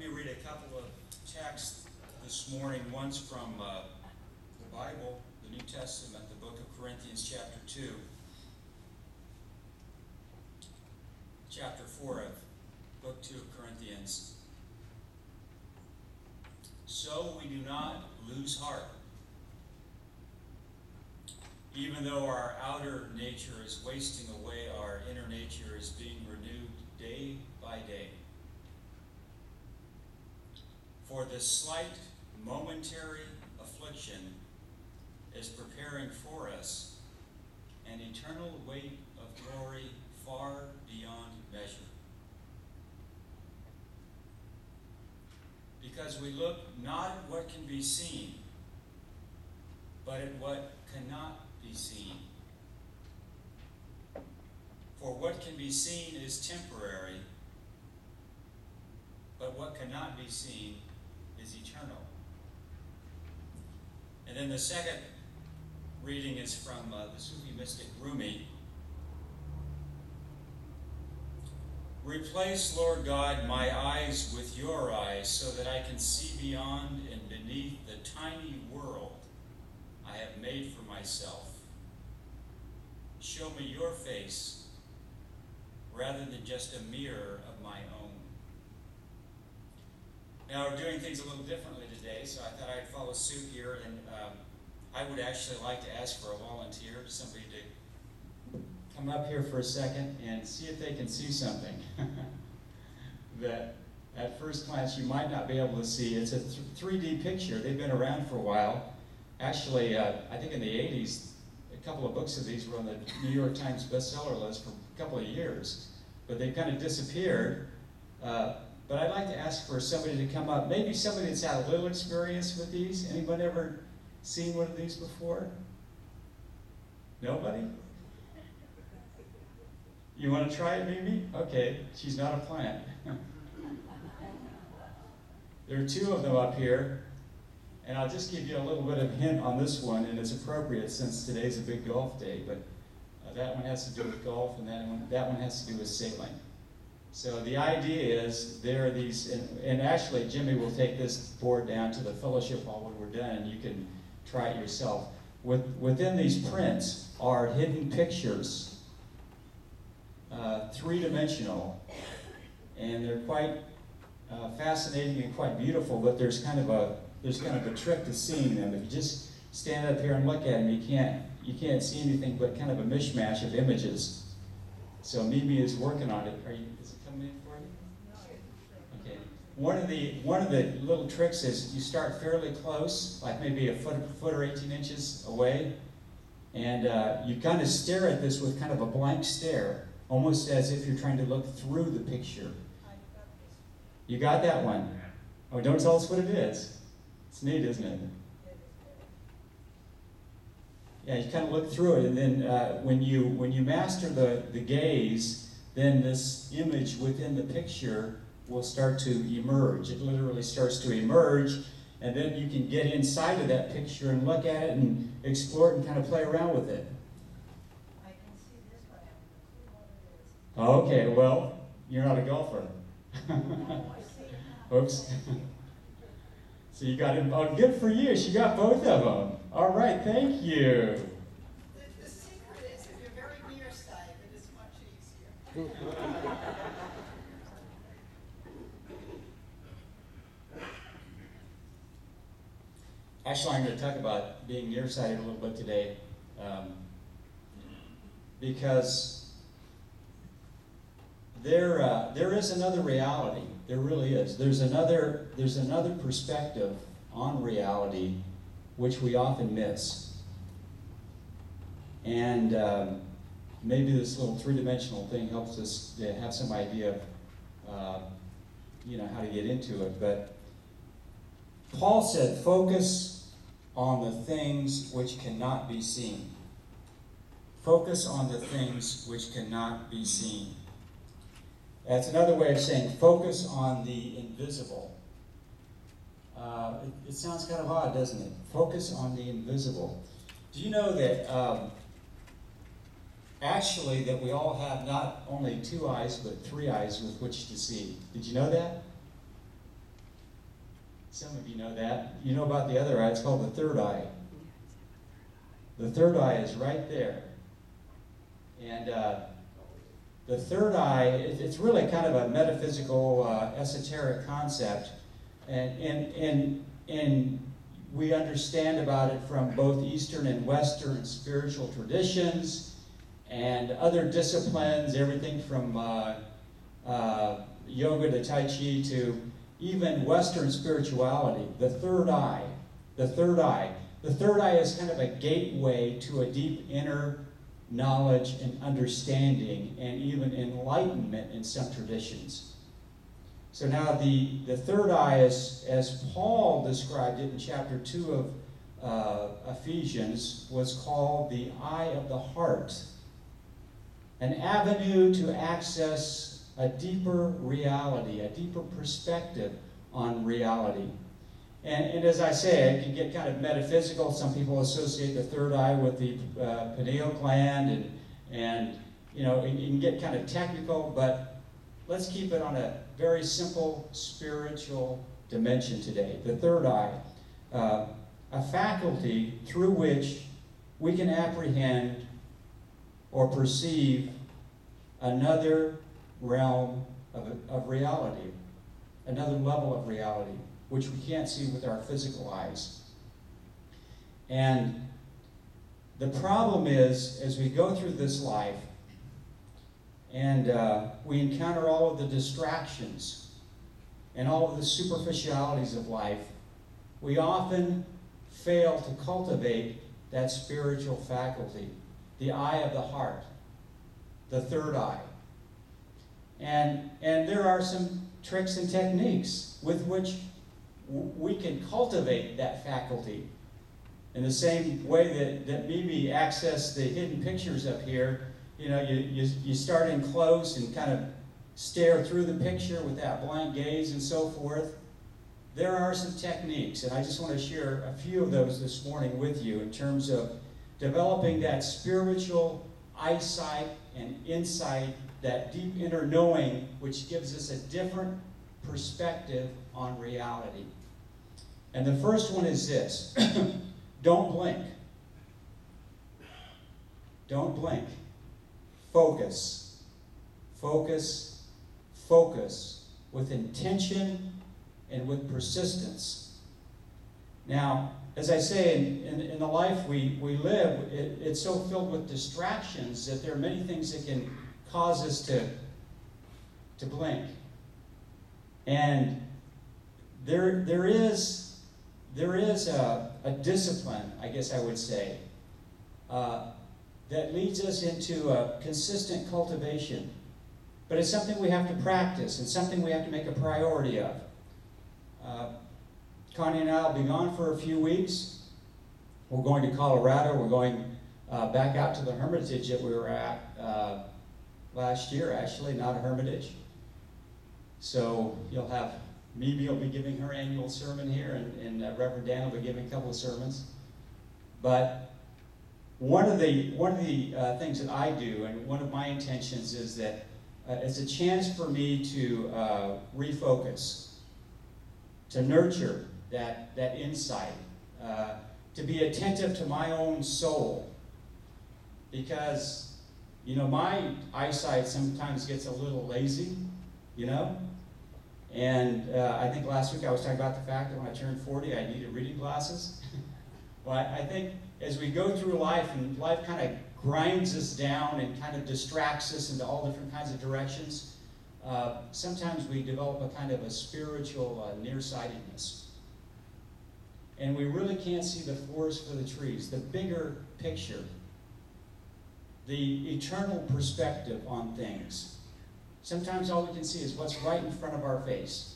me read a couple of texts this morning. One's from the Bible, the New Testament, the book of Corinthians chapter 2. Chapter 4 of book 2 of Corinthians. So we do not lose heart. Even though our outer nature is wasting away, our inner nature is being renewed day by day. For this slight momentary affliction is preparing for us an eternal weight of glory far beyond measure. Because we look not at what can be seen, but at what cannot be seen. For what can be seen is temporary, but what cannot be seen is eternal. And then the second reading is from the Sufi mystic Rumi. Replace, Lord God, my eyes with your eyes so that I can see beyond and beneath the tiny world I have made for myself. Show me your face rather than just a mirror of my own. Now, we're doing things a little differently today, so I thought I'd follow suit here, and I would actually like to ask for a volunteer, somebody to come up here for a second and see if they can see something that at first glance you might not be able to see. It's a 3D picture. They've been around for a while. Actually, I think in the 80s, a couple of books of these were on the New York Times bestseller list for a couple of years, but they kind of disappeared. But I'd like to ask for somebody to come up, maybe somebody that's had a little experience with these. Anyone ever seen one of these before? Nobody? You want to try it, Mimi? Okay, she's not a plant. There are two of them up here, and I'll just give you a little bit of a hint on this one, and it's appropriate since today's a big golf day, but that one has to do with golf, and that one has to do with sailing. So the idea is there are these, and actually Jimmy will take this board down to the fellowship hall when we're done, and you can try it yourself. Within these prints are hidden pictures, three-dimensional, and they're quite fascinating and quite beautiful. But there's kind of a trick to seeing them. If you just stand up here and look at them, you can't see anything but kind of a mishmash of images. So Mimi is working on it. Is it coming in for you? Okay. One of the little tricks is you start fairly close, like maybe a foot or 18 inches away, and you kind of stare at this with kind of a blank stare, almost as if you're trying to look through the picture. You got that one? Oh, don't tell us what it is. It's neat, isn't it? Yeah, you kind of look through it, and then when you master the gaze, then this image within the picture will start to emerge. It literally starts to emerge, and then you can get inside of that picture and look at it and explore it and kind of play around with it. I can see this, but I haven't a clue what it is. Okay, well, you're not a golfer. Oh, I see it now. Oops. So you got it. Oh, good for you. She got both of them. All right, thank you. The secret is if you're very nearsighted, it's much easier. Actually, I'm going to talk about being nearsighted a little bit today, because there is another reality. There really is. There's another perspective on reality which we often miss. And maybe this little three-dimensional thing helps us to have some idea of how to get into it. But Paul said, focus on the things which cannot be seen. Focus on the things which cannot be seen. That's another way of saying focus on the invisible. It sounds kind of odd, doesn't it? Focus on the invisible. Do you know that actually that we all have not only two eyes, but three eyes with which to see? Did you know that? Some of you know that. You know about the other eye. It's called the third eye. The third eye is right there. And the third eye, it's really kind of a metaphysical, esoteric concept. And we understand about it from both Eastern and Western spiritual traditions and other disciplines, everything from yoga to Tai Chi to even Western spirituality. The third eye. The third eye. The third eye is kind of a gateway to a deep inner knowledge and understanding and even enlightenment in some traditions. So now the third eye, as Paul described it in chapter 2 of Ephesians, was called the eye of the heart, an avenue to access a deeper reality, a deeper perspective on reality. And as I say, it can get kind of metaphysical. Some people associate the third eye with the pineal gland, and you know, it can get kind of technical, but let's keep it on a very simple spiritual dimension today. The third eye, a faculty through which we can apprehend or perceive another realm of reality, another level of reality, which we can't see with our physical eyes. And the problem is, as we go through this life, and we encounter all of the distractions and all of the superficialities of life, we often fail to cultivate that spiritual faculty, the eye of the heart, the third eye. And there are some tricks and techniques with which we can cultivate that faculty. In the same way that Mimi accessed the hidden pictures up here, you know, you start in close and kind of stare through the picture with that blank gaze and so forth. There are some techniques, and I just want to share a few of those this morning with you in terms of developing that spiritual eyesight and insight, that deep inner knowing, which gives us a different perspective on reality. And the first one is this. Don't blink. Don't blink. Focus. Focus. Focus with intention and with persistence. Now, as I say, in the life we live, it's so filled with distractions that there are many things that can cause us to blink. And there is a discipline, I guess I would say, that leads us into a consistent cultivation. But it's something we have to practice and something we have to make a priority of. Connie and I will be gone for a few weeks. We're going to Colorado. We're going back out to the Hermitage that we were at last year, actually, not a Hermitage. So you'll have Mimi will be giving her annual sermon here, and Reverend Dan will be giving a couple of sermons. But one of the things that I do, and one of my intentions, is that it's a chance for me to refocus, to nurture that insight, to be attentive to my own soul, because you know my eyesight sometimes gets a little lazy, you know. And I think last week I was talking about the fact that when I turned 40, I needed reading glasses. Well, I think as we go through life, and life kind of grinds us down and kind of distracts us into all different kinds of directions, sometimes we develop a kind of a spiritual nearsightedness. And we really can't see the forest for the trees, the bigger picture, the eternal perspective on things. Sometimes all we can see is what's right in front of our face.